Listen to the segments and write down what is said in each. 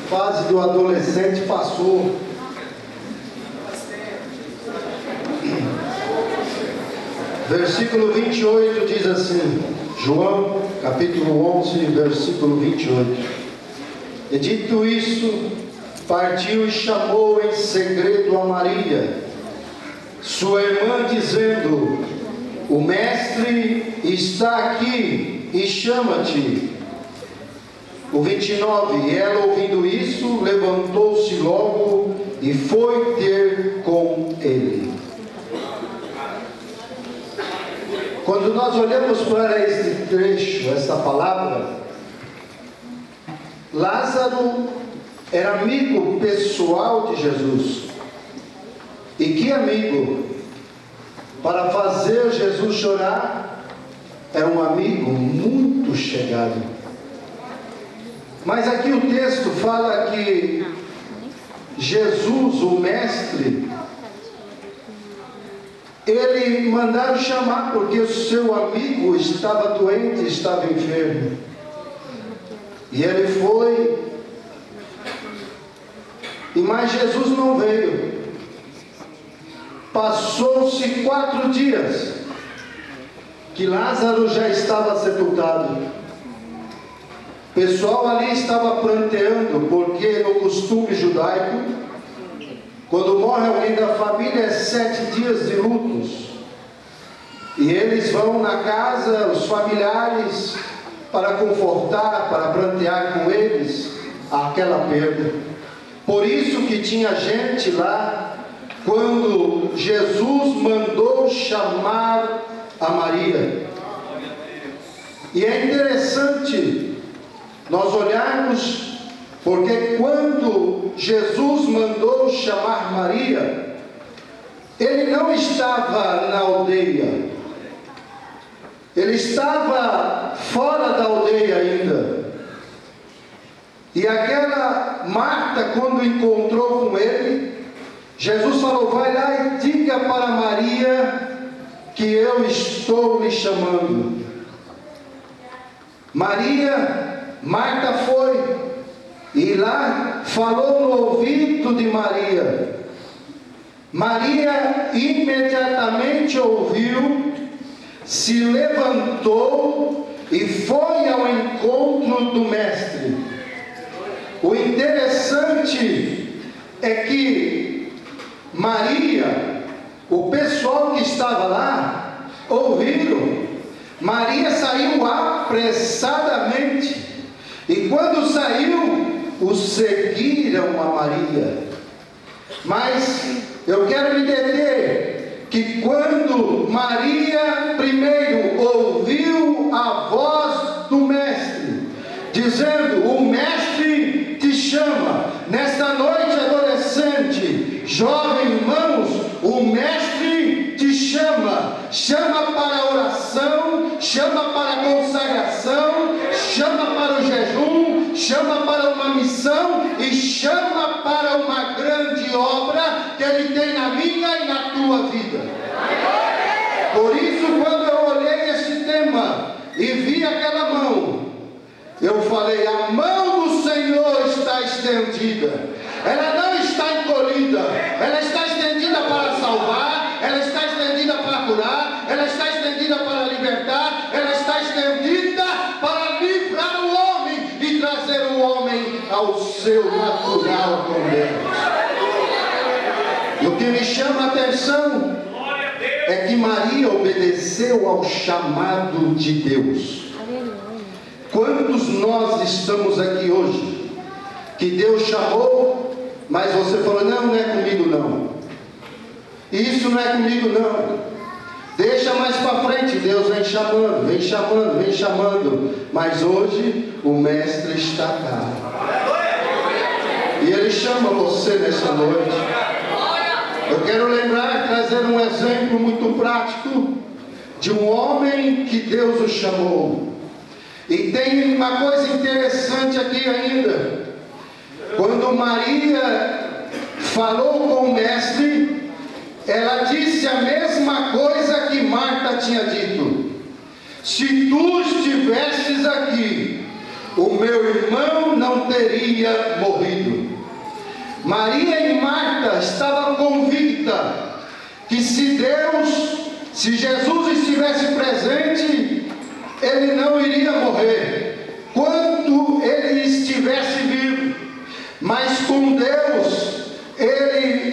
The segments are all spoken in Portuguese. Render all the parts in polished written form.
fase do adolescente passou. Versículo 28 diz assim, João capítulo 11, versículo 28. E dito isso, partiu e chamou em segredo a Maria, sua irmã, dizendo: o mestre está aqui e chama-te. O 29, e ela, ouvindo isso, levantou-se logo e foi ter com ele. Quando nós olhamos para este trecho, esta palavra, Lázaro era amigo pessoal de Jesus. E que amigo! Para fazer Jesus chorar, era um amigo muito chegado. Mas aqui o texto fala que Jesus, o mestre, ele mandaram chamar porque o seu amigo estava doente, estava enfermo. E ele foi, mas Jesus não veio. Passou-se 4 dias que Lázaro já estava sepultado. O pessoal ali estava pranteando, porque no costume judaico, quando morre alguém da família, é 7 dias de lutos. E eles vão na casa, os familiares, para confortar, para prantear com eles aquela perda. Por isso que tinha gente lá, quando Jesus mandou chamar a Maria. E é interessante nós olharmos, porque quando Jesus mandou chamar Maria, ele não estava na aldeia, ele estava fora da aldeia ainda. E aquela Marta, quando encontrou com ele, Jesus falou: vai lá e diga para Maria que eu estou lhe chamando. Marta foi e lá falou no ouvido de Maria. Maria imediatamente ouviu, se levantou e foi ao encontro do mestre. O interessante é que Maria, o pessoal que estava lá, ouviram. Maria saiu apressadamente, e quando saiu, os seguiram a Maria. Mas eu quero me deter que quando Maria primeiro ouviu a voz do mestre, dizendo: o mestre te chama. Nesta noite, adolescente, jovem, irmãos, o mestre te chama. Chama para a oração, chama para a consagração, chama para o jejum, chama para uma missão e chama para uma grande obra que ele tem na minha e na tua vida. Por isso, quando eu olhei esse tema e vi aquela mão, eu falei: a mão do Senhor está estendida. Ela não está encolhida, ela está estendida para salvar, ela está estendida para curar, ela está estendida para libertar, ela está estendida para livrar o homem e trazer o homem ao seu natural com Deus. E o que me chama a atenção é que Maria obedeceu ao chamado de Deus. Quantos nós estamos aqui hoje que Deus chamou, mas você falou: não é comigo não, isso não é comigo não, deixa mais para frente. Deus vem chamando, vem chamando, vem chamando, mas hoje o mestre está cá e ele chama você nessa noite. Eu quero lembrar, trazer um exemplo muito prático de um homem que Deus o chamou. E tem uma coisa interessante aqui ainda. Quando Maria falou com o mestre, ela disse a mesma coisa que Marta tinha dito: se tu estivesses aqui, o meu irmão não teria morrido. Maria e Marta estavam convictas que se Jesus estivesse presente, ele não iria morrer, quando ele estivesse vivo. Mas com Deus,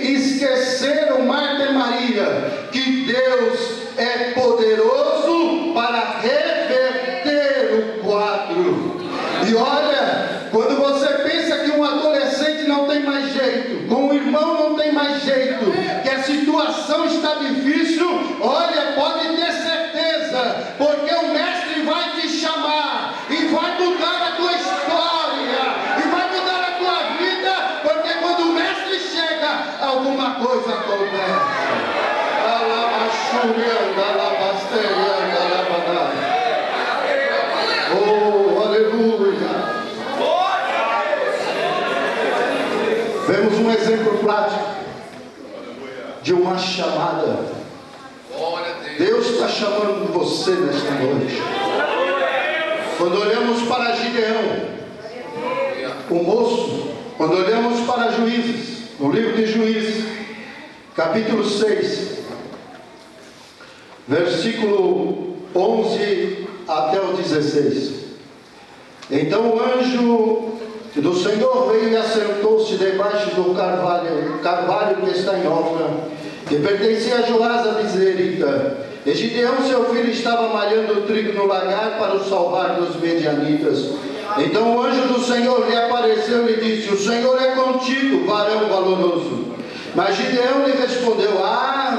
esqueceram Marta e Maria, que Deus é poderoso para reverter o quadro. E olha, quando você pensa que um adolescente não tem mais jeito, com um irmão não tem mais jeito, que a situação está difícil, olha, pode ter certeza, porque o mestre vai te chamar e vai mudar a tua história, e vai mudar a tua vida, porque quando o mestre chega, alguma coisa acontece. Oh, aleluia. Vemos um exemplo prático de uma chamada. Deus está chamando você nesta noite. Quando olhamos para Gideão, o moço, quando olhamos para Juízes, no livro de Juízes, capítulo 6, versículo 11 até o 16. Então o anjo do Senhor veio e assentou-se debaixo do carvalho que está em Ofra, que pertencia a Joás a Bizerita. E Gideão, seu filho, estava malhando o trigo no lagar para o salvar dos medianitas. Então o anjo do Senhor lhe apareceu e disse: o Senhor é contigo, varão valoroso. Mas Gideão lhe respondeu: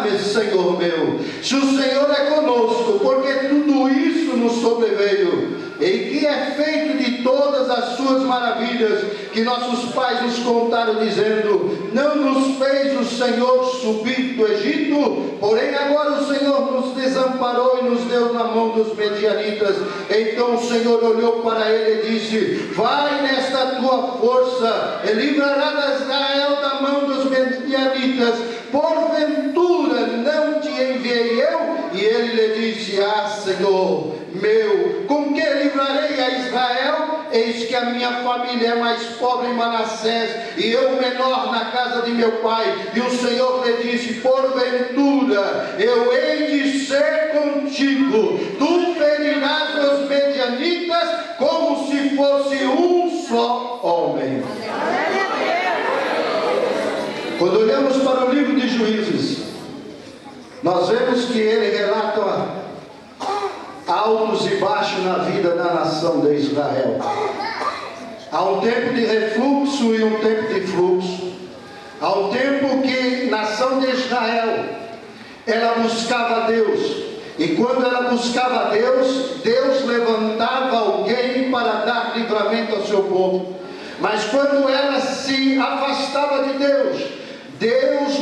meu Senhor meu, se o Senhor é conosco, porque tudo isso nos sobreveio, e que é feito de todas as suas maravilhas que nossos pais nos contaram, dizendo: não nos fez o Senhor subir do Egito? Porém agora o Senhor nos desamparou e nos deu na mão dos medianitas. Então o Senhor olhou para ele e disse: vai nesta tua força, e livrarás Israel da mão dos medianitas. Porventura não te enviei eu? E ele lhe disse: Senhor meu, com que livrarei a Israel? Eis que a minha família é mais pobre em Manassés, e eu menor na casa de meu pai. E o Senhor lhe disse: porventura eu hei de ser contigo, tu ferirás os medianitas como se fosse um só homem. Quando olhamos para o livro de Juízes, nós vemos que ele relata altos e baixos na vida da nação de Israel. Há um tempo de refluxo e um tempo de fluxo. Há um tempo que a nação de Israel, ela buscava Deus. E quando ela buscava Deus, Deus levantava alguém para dar livramento ao seu povo. Mas quando ela se afastava de Deus, Deus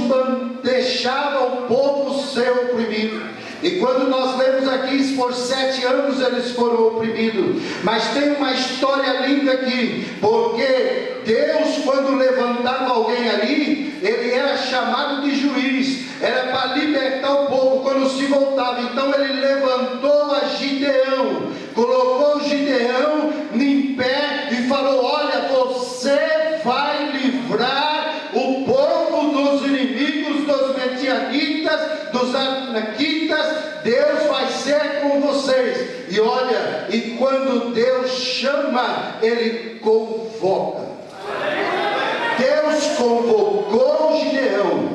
deixava o povo ser oprimido. E quando nós lemos aqui, por 7 anos eles foram oprimidos. Mas tem uma história linda aqui, porque Deus, quando levantava alguém ali, ele era chamado de juiz, era para libertar o povo quando se voltava. Então ele levantou a Gideão, colocou Gideão em pé e falou: olha, você vai livrar o povo dos inimigos, dos medianitas, dos anaquitas. Deus vai ser com vocês. E olha, e quando Deus chama, ele convoca. Deus convocou Gideão,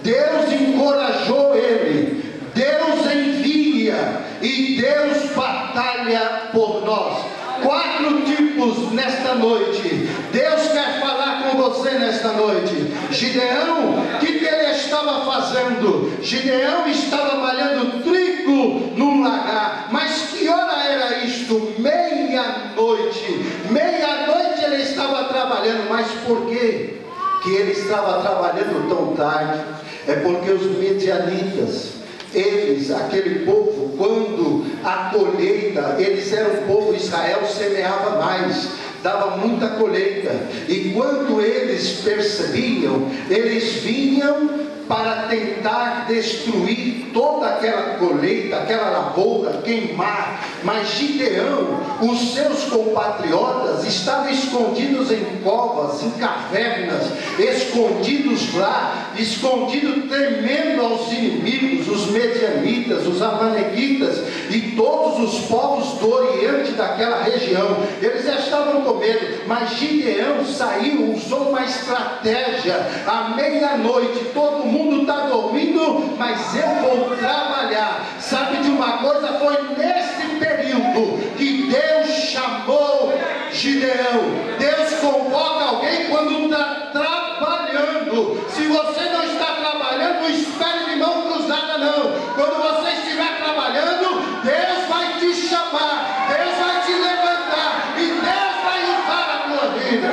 Deus encorajou ele, Deus envia e Deus batalha por nós. 4 tipos nesta noite. Deus quer falar com você nesta noite. Gideão, o que ele estava fazendo? Gideão estava malhando trigo num lagar. Mas que hora era isto? Meia-noite. Meia-noite ele estava trabalhando. Mas por quê que ele estava trabalhando tão tarde? É porque os medianitas, eles, aquele povo, quando a colheita, eles eram o povo, Israel semeava mais, dava muita colheita, e quando eles percebiam, eles vinham para tentar destruir toda aquela colheita, aquela lavoura, queimar. Mas Gideão, os seus compatriotas, estavam escondidos em covas, em cavernas, escondidos lá, escondidos, temendo aos inimigos, os medianitas, os amalequitas e todos os povos do Oriente daquela região. Eles já estavam com medo, mas Gideão saiu, usou uma estratégia. À meia-noite, todo mundo está dormindo, mas eu vou trabalhar. Sabe de uma coisa? Foi nesse período que Deus chamou Gideão. Deus convoca alguém quando está trabalhando. Se você não está trabalhando, não espere de mão cruzada não. Quando você estiver trabalhando, Deus vai te chamar, Deus vai te levantar e Deus vai usar a tua vida.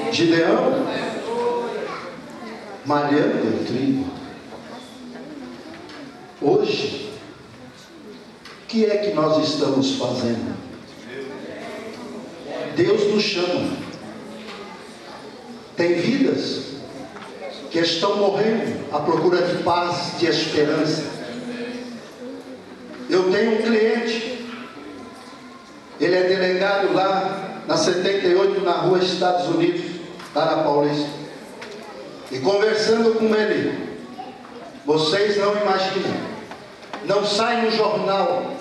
Gideão malhando o trigo. Hoje, o que é que nós estamos fazendo? Deus nos chama. Tem vidas que estão morrendo à procura de paz, de esperança. Eu tenho um cliente, ele é delegado lá na 78, na rua Estados Unidos, lá na Paulista. E conversando com ele, vocês não imaginam, não sai no jornal,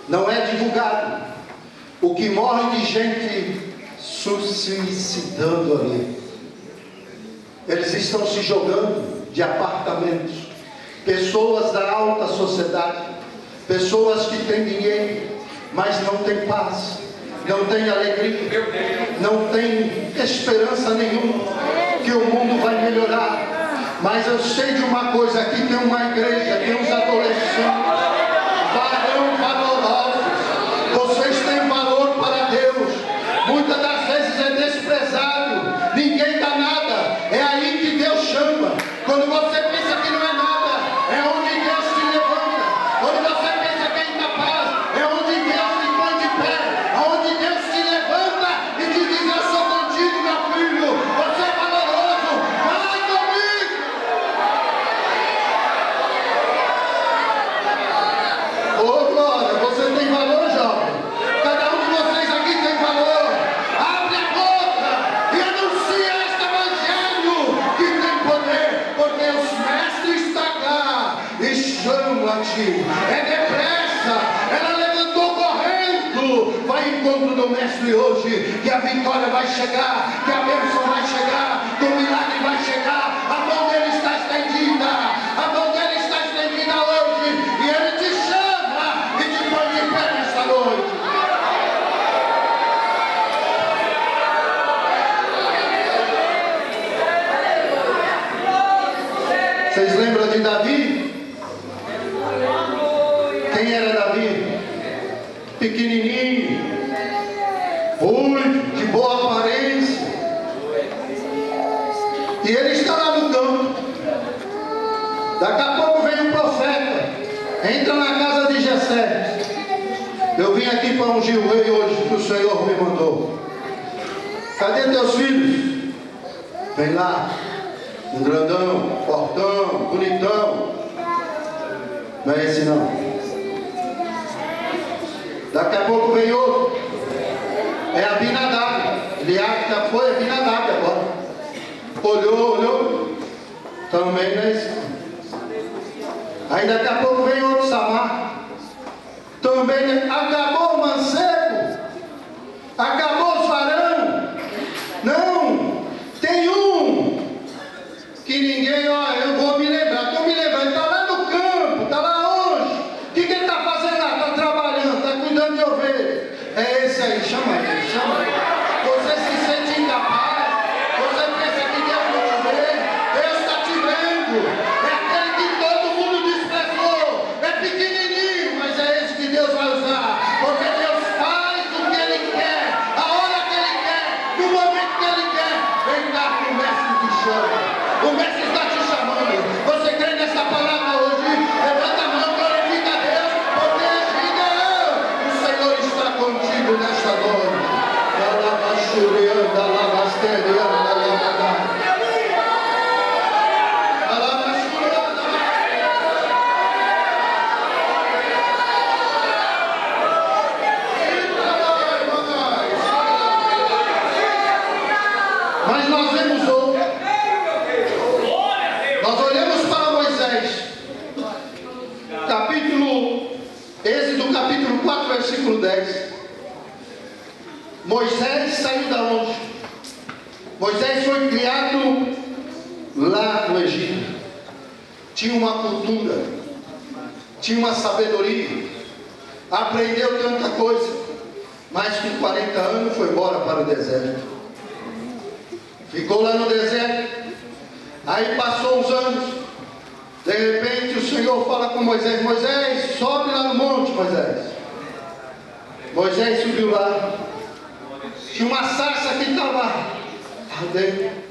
não é divulgado, o que morre de gente suicidando ali. Eles estão se jogando de apartamentos, pessoas da alta sociedade, pessoas que têm dinheiro, mas não têm paz, não têm alegria, não têm esperança nenhuma que o mundo vai melhorar. Mas eu sei de uma coisa: aqui tem uma igreja, tem uns adolescentes, valorosos, vocês têm valor para Deus. Muitas das vezes é desprezado, ninguém dá nada, é aí que Deus chama. Quando você pensa que não é nada, é onde Deus te levanta. Quando você pensa que é incapaz, é onde Deus te põe de pé, onde Deus te levanta e te diz: eu sou contigo, meu filho, você é valoroso, vai comigo. Oh glória, você tem valor, jovem. Cada um de vocês aqui tem valor. Abre a boca e anuncia este evangelho que tem poder, porque os mestres estão cá e chamam-te. É depressa, ela levantou correndo. Vai em encontro do mestre hoje, que a vitória vai chegar, que a bênção vai chegar, que o milagre vai chegar. A mão dele está estendida, a mão dele está estendida hoje, e ele te chama e te põe de pé nesta noite. Vocês lembram de Davi? Quem era Davi? Pequenininho, ruivo, de boa aparência. E ele está lá no campo. Daqui a pouco vem um profeta, entra na casa de Jessé. Eu vim aqui para ungir o rei hoje, que o Senhor me mandou. Cadê teus filhos? Vem lá, um grandão, fortão, bonitão. Não é esse não. Daqui a pouco vem outro. É Abinadab. Eliabe já foi, Abinadab agora. Olhou. Também não é esse. Aí daqui a pouco vem outro, Samar. Também acabou o mancebo. Acabou os varão. Não. Tem um que ninguém, ó, eu vou me lembrar. Estou me lembrando. Está lá no campo. Está lá onde? O que ele está fazendo lá? Está trabalhando. Está cuidando de ovelha. É esse aí. Chama ele. Chama ele. Você se sente incapaz. Você pensa que Deus não te vê. Deus está te vendo. É aquele que todo mundo desprezou. É pequenininho, mas é esse que Deus vai usar. Porque Deus faz o que Ele quer, a hora que Ele quer, no momento que Ele quer. Vem cá que o mestre te chama. O mestre está te chamando. Você crê nessa palavra? Mas nós vemos outro. Nós olhamos para Moisés. Êxodo capítulo 4, versículo 10. Moisés saiu da onde? Moisés foi criado lá no Egito. Tinha uma cultura, tinha uma sabedoria, aprendeu tanta coisa, mas com 40 anos foi embora para o deserto. Ficou lá no deserto. Aí passou uns anos. De repente o Senhor fala com Moisés: Moisés, sobe lá no monte, Moisés. Moisés subiu lá. Tinha uma sarça que estava ardendo.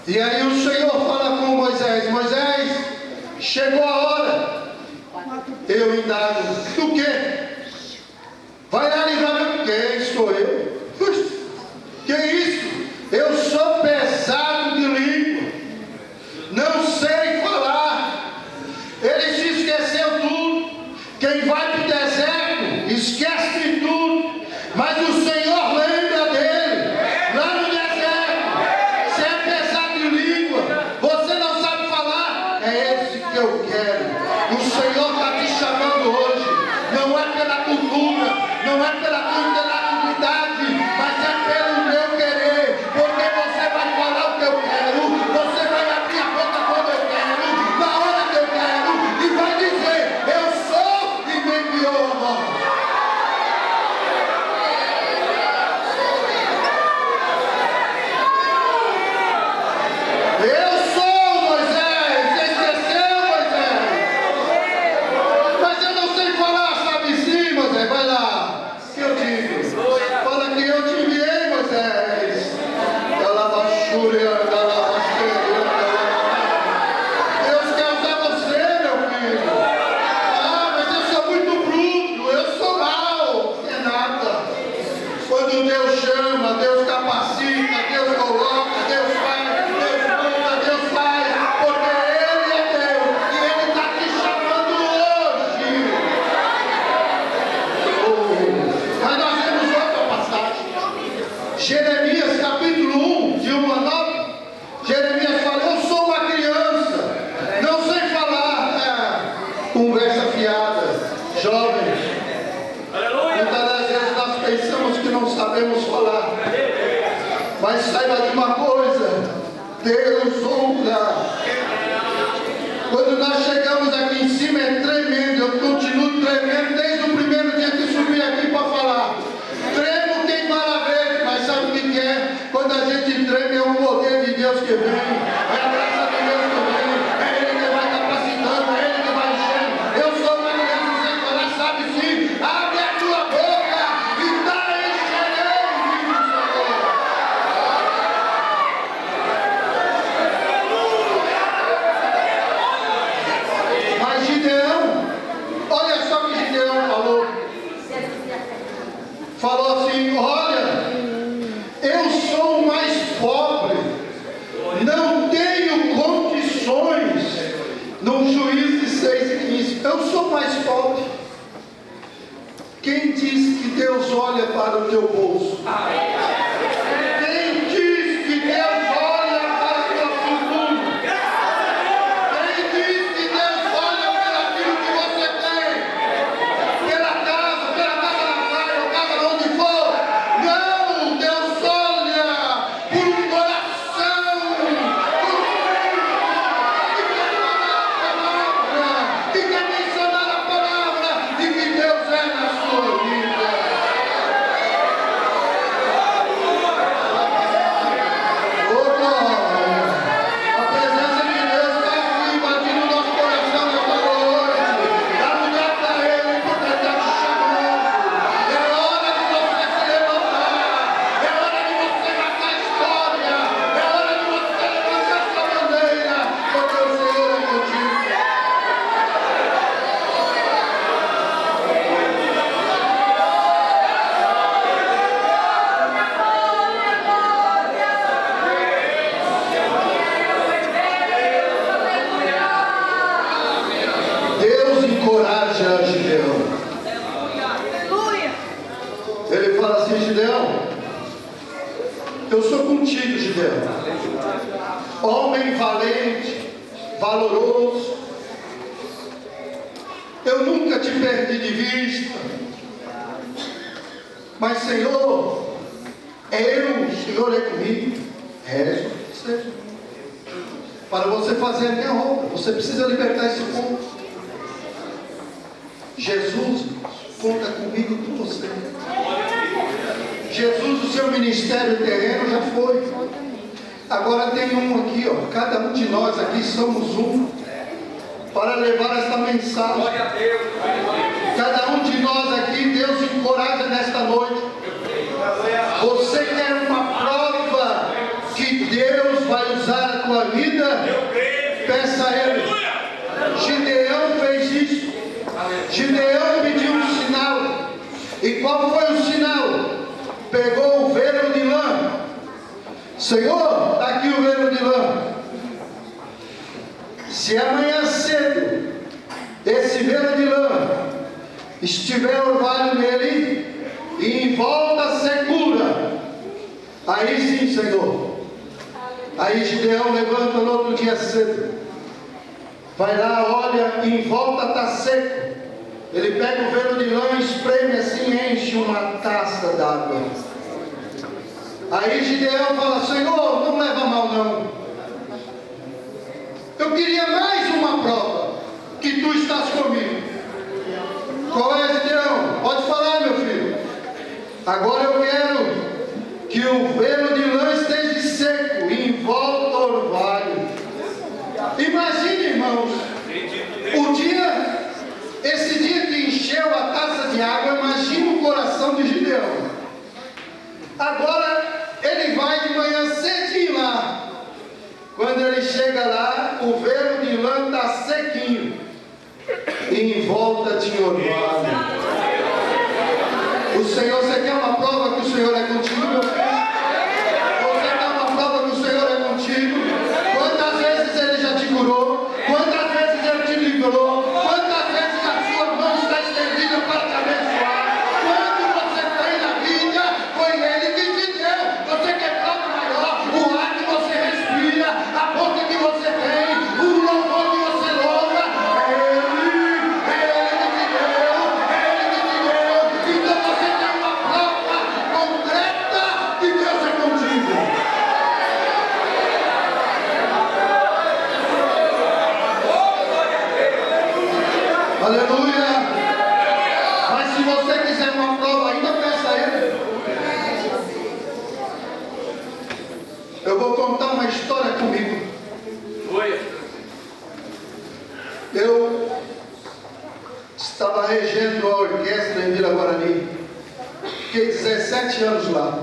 E aí o Senhor fala com Moisés: Moisés, chegou a hora. Eu indago: do quê? Vai lá livrar-me. Quem sou eu? Que isso? Eu sou pesado de língua, não sei falar. Ele se esqueceu tudo. Quem vai para o deserto esquece de tudo, mas o Senhor lembra dele lá no deserto. Você é pesado de língua, você não sabe falar, é esse que eu quero. O Senhor está te chamando hoje, não é pela cultura, não é pela comunidade, mas é pelo meu querer, porque você vai falar o que eu quero, você vai abrir a boca quando eu quero, na hora que eu quero, e vai dizer: eu sou, e me enviou agora. Eu sou, Moisés. Você esqueceu, Moisés? Mas eu não sei falar. Sabe sim, Moisés. Vai lá, que eu digo. Fala que eu te enviei, Moisés. Deus quer usar você, meu filho. Ah, mas eu sou muito bruto, eu sou mau. Não é nada. Quando Deus chama, Deus capacita, Deus coloca, Deus faz, Deus manda, Deus faz, porque Ele é Deus e Ele está te chamando hoje. Mas nós temos outra passagem. Jeremias capítulo 1, de 1 a 9. Jeremias fala: eu sou uma criança, não sei falar. Conversa fiada, jovens. Muitas das vezes nós pensamos que não sabemos falar, mas saiba de uma coisa: Deus ouve. Quando nós chegamos aqui em cima é tremendo. Eu continuo tremendo desde o primeiro dia que subi aqui para falar. Tremo quem fala verde, mas sabe o que é? Quando a gente treme é o poder de Deus que vem, é a graça de Deus que vem, é Ele que vai capacitando, é Ele que vai enchendo. Eu sou uma criança sem falar, sabe sim? Abre a tua boca e dá encherei, diz o Senhor. Mas Gideão, olha só o que Gideão falou. Falou assim: olha, eu sou o mais pobre, não tenho condições. No Juízes 6:15, eu sou o mais pobre. Quem diz que Deus olha para o teu bolso? Quem diz que Deus olha para o teu futuro? Quem diz que Deus olha pelo aquilo que você tem? Pela casa na praia, ou casa onde for? Não, Deus olha por um coração, por um filho que quer mencionar a palavra e que Deus é na sua vida. Eu sou contigo, Gideão. Homem valente, valoroso. Eu nunca te perdi de vista. Mas, Senhor, o Senhor é comigo. Seja. Para você fazer a minha obra, você precisa libertar esse povo. Jesus conta comigo e com você. Jesus, o seu ministério terreno já foi. Agora tem um aqui, ó. Cada um de nós aqui somos um para levar esta mensagem. Cada um de nós aqui, Deus encoraja nesta noite. Você quer uma prova que Deus vai usar a tua vida? Peça a Ele. Gideão fez isso. Gideão pediu um sinal. E qual foi o sinal? Pegou o velo de lã. Senhor, está aqui o velo de lã. Se amanhã cedo esse velo de lã estiver orvalho nele e em volta secura, aí sim, Senhor. Aí Gideão levanta no outro dia cedo, vai lá, olha, e em volta está seco. Ele pega o velo de lã, espreme assim, enche uma taça d'água. Aí Gideão fala: Senhor, não leva mal não. Eu queria mais uma prova, que tu estás comigo. Qual é, Gideão? Pode falar, meu filho. Agora eu quero que o velo de lã esteja seco e em volta orvalho. Imagine, irmãos, esse dia que encheu a taça de água, imagina o coração de Gideão. Agora ele vai de manhã cedinho lá. Quando ele chega lá, o velo de lã está sequinho e em volta tinha orvalho. O Senhor, você quer uma prova que o Senhor é contigo, meu filho? Você quer uma prova que o Senhor é contigo? Quantas vezes Ele já te curou? Quantas vezes Ele te livrou? Quantas vezes a sua mão está estendida para te abençoar? Quando você tem na vida, foi Ele que te deu. Você quer prova maior? O ar que você respira, a boca que você tem, o louvor que você louva, Ele que te deu. Então você tem uma prova concreta que Deus é contigo. Aleluia. Mas se você quiser uma prova ainda, peça a Ele. Eu vou contar uma história comigo. Eu estava regendo a orquestra em Vila Guarani. Fiquei 17 anos lá.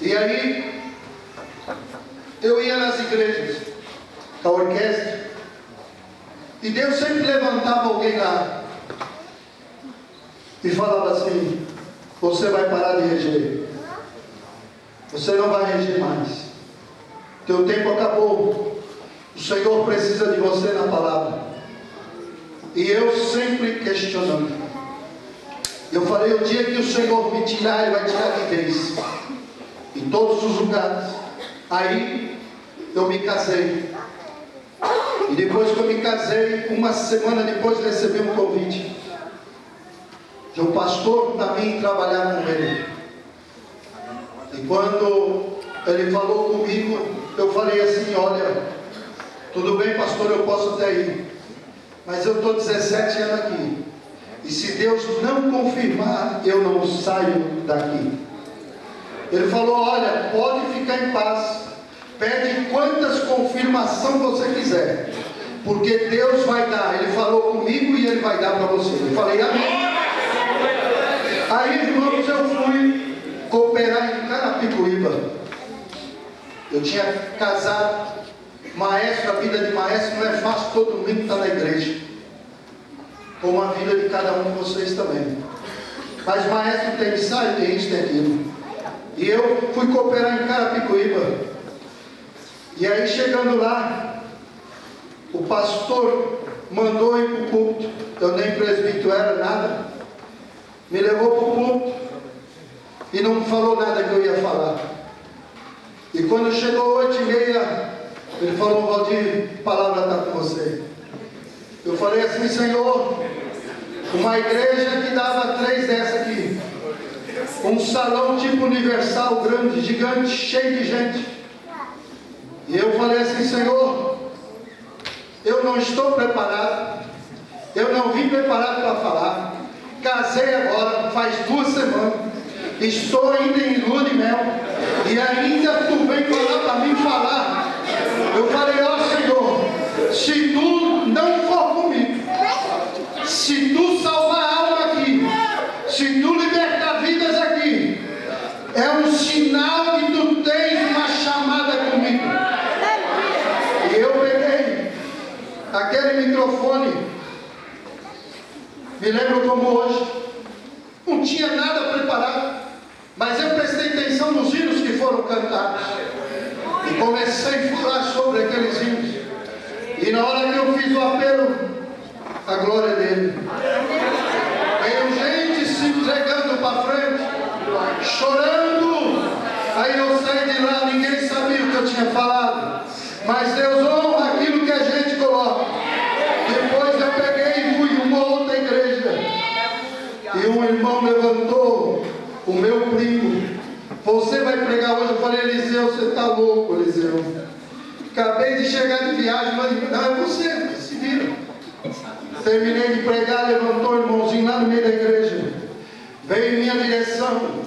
E aí, eu ia nas igrejas, a orquestra, e Deus sempre levantava alguém lá e falava assim: você vai parar de reger. Você não vai reger mais. Teu tempo acabou. O Senhor precisa de você na palavra. E eu sempre questionando. Eu falei: o dia que o Senhor me tirar, Ele vai tirar de vez. Em todos os lugares. Aí eu me casei. E depois que eu me casei, uma semana depois recebi um convite de um pastor para mim trabalhar com ele. E quando ele falou comigo, eu falei assim: olha, tudo bem, pastor, eu posso até ir, mas eu estou 17 anos aqui, e se Deus não confirmar, eu não saio daqui. Ele falou: olha, pode ficar em paz, pede quantas confirmações você quiser, porque Deus vai dar. Ele falou comigo e Ele vai dar para você. Eu falei: amém. Aí, irmãos, eu fui cooperar em Carapicuíba. Eu tinha casado. Maestro, a vida de maestro não é fácil, todo domingo está na igreja, como a vida de cada um de vocês também. Mas maestro tem ensaio, tem isso, tem aquilo. E eu fui cooperar em Carapicuíba. E aí, chegando lá, o pastor mandou ir para o culto. Eu nem presbítero era, nada. Me levou para o culto. e não falou nada que eu ia falar. E quando chegou 8h30, ele falou: Valdir, a palavra está com você. Eu falei assim: Senhor, uma igreja que dava 3 dessa aqui, um salão tipo Universal, grande, gigante, cheio de gente. E eu falei assim: Senhor, eu não estou preparado, eu não vim preparado para falar. Casei agora, faz 2 semanas, estou ainda em lua de mel, e ainda tu vem falar para mim falar. Eu falei: ó Senhor, se tu não for comigo, se tu salvar a alma aqui, se tu libertar vidas aqui, é um sinal que tu tens uma chamada comigo. E eu peguei aquele microfone, me lembro como hoje, não tinha nada preparado, mas eu prestei atenção nos hinos que foram cantados e comecei a falar sobre aqueles hinos. E na hora que eu fiz o apelo, a glória dele, veio gente se entregando para frente, chorando. Aí eu saí de lá, ninguém sabia o que eu tinha falado, mas Deus honra aquilo que a gente coloca. Depois eu peguei e fui em uma outra igreja, e um irmão levantou, o meu primo: você vai pregar hoje? Eu falei: Eliseu, você está louco, Eliseu, acabei de chegar de viagem. Mas não, é você, se vira. Terminei de pregar, levantou o irmãozinho lá no meio da igreja, veio em minha direção: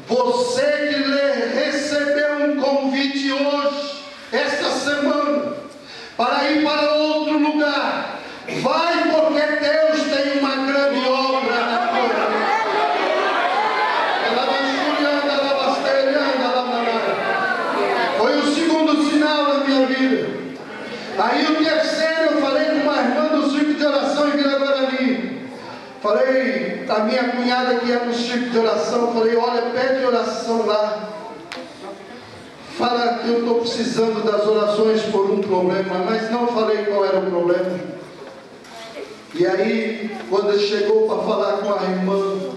você que recebeu um convite hoje, esta semana, para ir para outro lugar, vai, porque Deus tem uma grande obra na tua vida. Foi o segundo sinal da minha vida. Aí o terceiro, eu falei com uma irmã do círculo de oração em Vila Guarani. Falei a minha cunhada que ia no círculo de oração, falei: olha, pede oração lá, fala que eu estou precisando das orações por um problema, mas não falei qual era o problema. E aí, quando ele chegou para falar com a irmã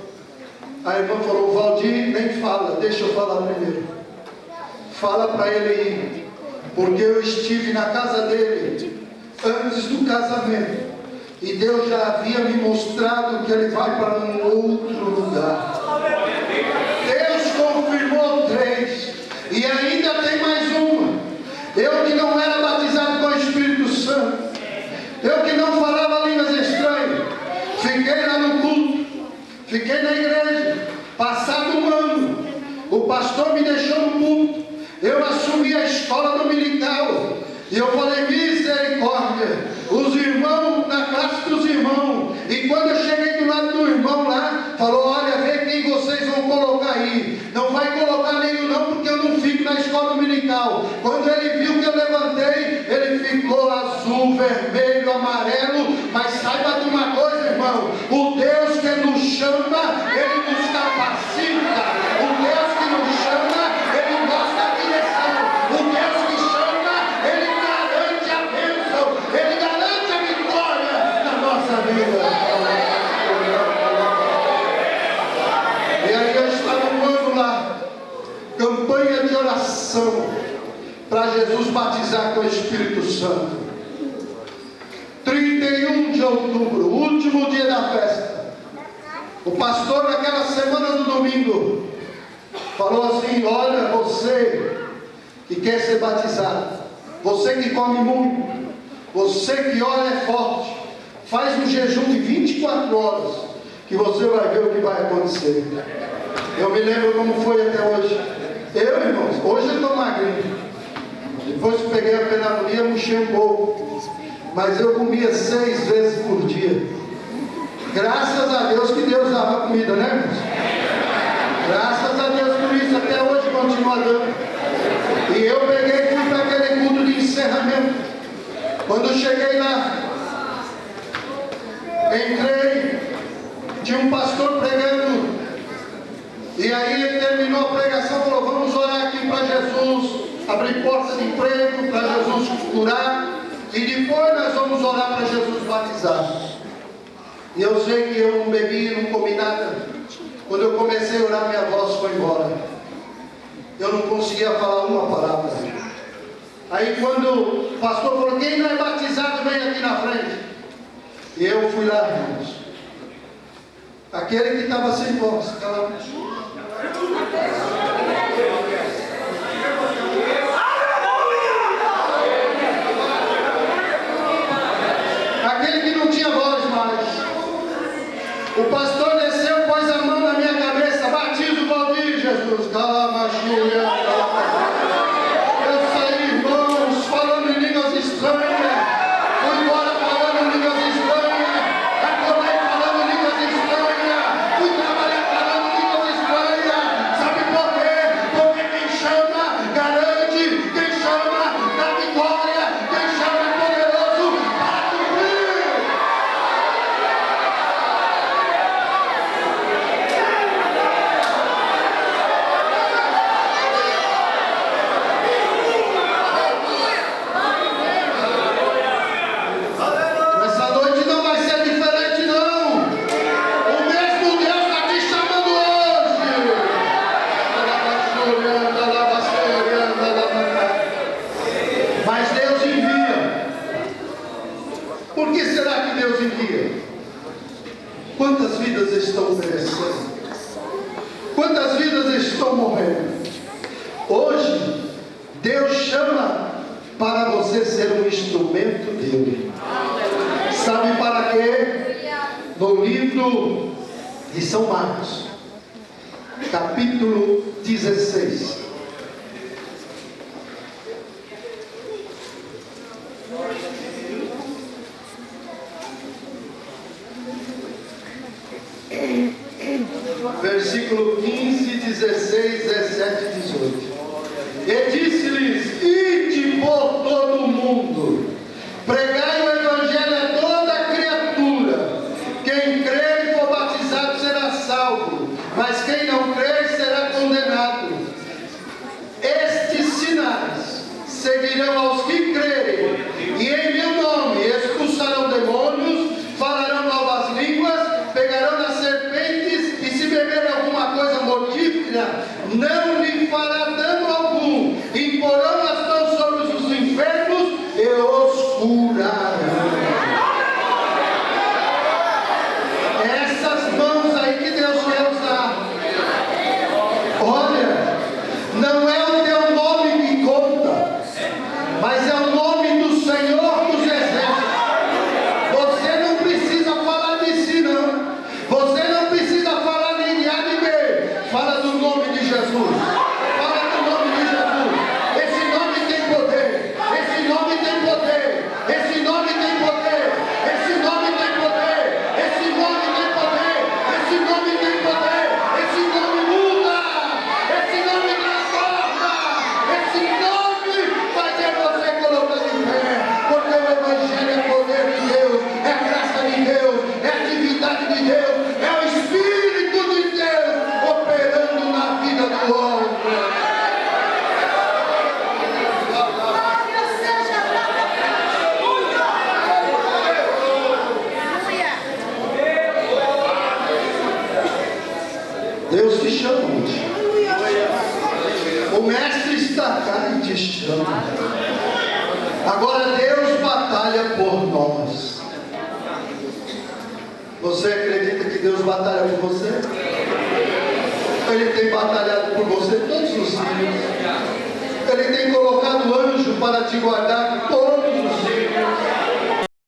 falou: Valdir, nem fala, deixa eu falar primeiro. Fala para ele ir, porque eu estive na casa dele antes do casamento, e Deus já havia me mostrado que ele vai para um outro lugar. Deus confirmou 3, e ainda tem mais uma. Eu que não era batizado com o Espírito Santo, eu que não falava línguas estranhas, fiquei lá no culto, fiquei na igreja. Passado um ano, o pastor me deixou no culto, eu assumi a escola dominical, e eu falei: misericórdia, os irmãos, na classe dos irmãos. E quando eu cheguei do lado do irmão lá, falou: olha, vê quem vocês vão colocar aí. Não vai colocar nenhum não, porque eu não fico na escola dominical. Quando ele viu que eu levantei, ele ficou azul, vermelho, amarelo. Mas saiba de uma coisa, irmão: o Deus que nos chama, ele nos capacita. O Deus que nos chama, ele nos dá direção. O Deus que chama, ele garante a bênção, ele garante a vitória na nossa vida. E aí eu estava um ano lá, campanha de oração para Jesus batizar com o Espírito Santo. 31 de outubro, último dia da festa, o pastor naquela semana do domingo falou assim: olha, você que quer ser batizado, você que come muito, você que ora é forte, faz um jejum de 24 horas, que você vai ver o que vai acontecer. Eu me lembro como foi até hoje. Eu, irmãos, hoje eu estou magrinho. Depois que peguei a pneumonia, murchei um pouco, mas eu comia 6 vezes por dia. Graças a Deus que Deus dava comida, né, irmãos? Graças a Deus por isso, até hoje continua dando. E eu peguei e fui para aquele culto de encerramento. Quando eu cheguei lá, entrei, tinha um pastor pregando, e aí ele terminou a pregação, falou: vamos orar aqui para Jesus abrir porta de emprego, para Jesus curar, e depois nós vamos orar para Jesus batizar. E eu sei que eu não bebi, não comi nada, Quando eu comecei a orar, minha voz foi embora. Eu não conseguia falar uma palavra. Aí quando o pastor falou, quem não é batizado vem aqui na frente. E eu fui lá, irmãos. Aquele que estava sem voz, aquele que não tinha voz mais. O pastor desceu, pôs a mão na minha cabeça, batiza o Valdir, Jesus. Calma, Júlia. Eu saí, irmãos, falando em línguas estranhas. Fui embora falando em línguas estranhas. Acordei falando em línguas estranhas. Fui trabalhar falando em línguas estranhas. Sabe por quê? Porque quem chama garante, quem chama dá vitória, quem chama é poderoso para cumprir. Essa noite não vai ser diferente, não. O mesmo Deus está te chamando hoje. Mas Deus envia. Por que será que Deus envia? Quantas vidas estão perecendo? Quantas vidas estão morrendo? Hoje, Deus chama para você ser um instrumento dele. Sabe para quê? No livro de São Marcos, capítulo 16. Versículo 15, 16, 17 e 18. E disse-lhes: ide por todo o mundo, pregai o evangelho a toda criatura. Quem crer e for batizado será salvo, mas quem não crer será condenado. Estes sinais seguirão aos que crerem, e em meu nome expulsarão demônios, falarão novas línguas, pegarão nas serpentes, e se beberem alguma coisa mortífera, não lhe fará dano algum. Imporão as mãos sobre os enfermos e os curarão. Essas mãos aí que Deus quer usar. Olha, não é o teu nome que conta, mas é o nome do Senhor dos Exércitos. Você não precisa falar de si, não. Você não precisa falar nem de A nem B. Fala do nome de Jesus. Fala do nome de Jesus. Esse nome tem poder. Esse nome tem poder. Esse nome tem poder. Esse nome tem poder. Esse nome tem poder. Esse nome tem poder. Esse nome muda. Esse nome transforma. Esse nome fazer você colocar de pé. Porque o Evangelho é poder de Deus. É graça de Deus. É atividade de Deus. É o Espírito de Deus operando na vida do homem. Deus te chama hoje. O Mestre está cá e te chama. Agora Deus batalha por nós. Você acredita que Deus batalha por você? Ele tem batalhado por você todos os dias. Ele tem colocado anjo para te guardar todos os dias.